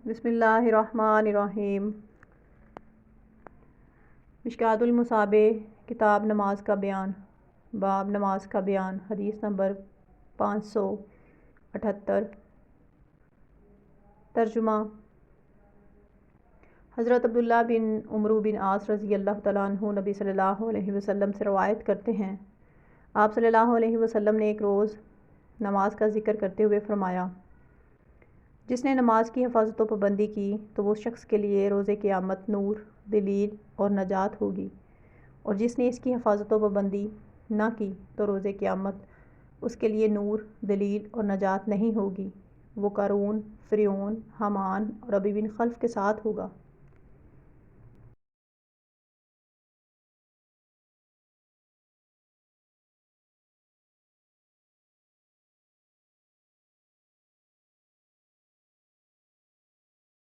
بسم اللہ الرحمن الرحیم۔ مشکوٰۃ المصابیح، کتاب نماز کا بیان، باب نماز کا بیان، حدیث نمبر 578۔ ترجمہ۔ حضرت عبداللہ بن عمرو بن عاص رضی اللہ تعالیٰ عنہ نبی صلی اللہ علیہ وسلم سے روایت کرتے ہیں، آپ صلی اللہ علیہ وسلم نے ایک روز نماز کا ذکر کرتے ہوئے فرمایا، جس نے نماز کی حفاظت و پابندی کی تو وہ شخص کے لیے روز قیامت نور، دلیل اور نجات ہوگی، اور جس نے اس کی حفاظت و پابندی نہ کی تو روز قیامت اس کے لیے نور، دلیل اور نجات نہیں ہوگی، وہ قارون، فرعون، حامان اور ابی بن خلف کے ساتھ ہوگا۔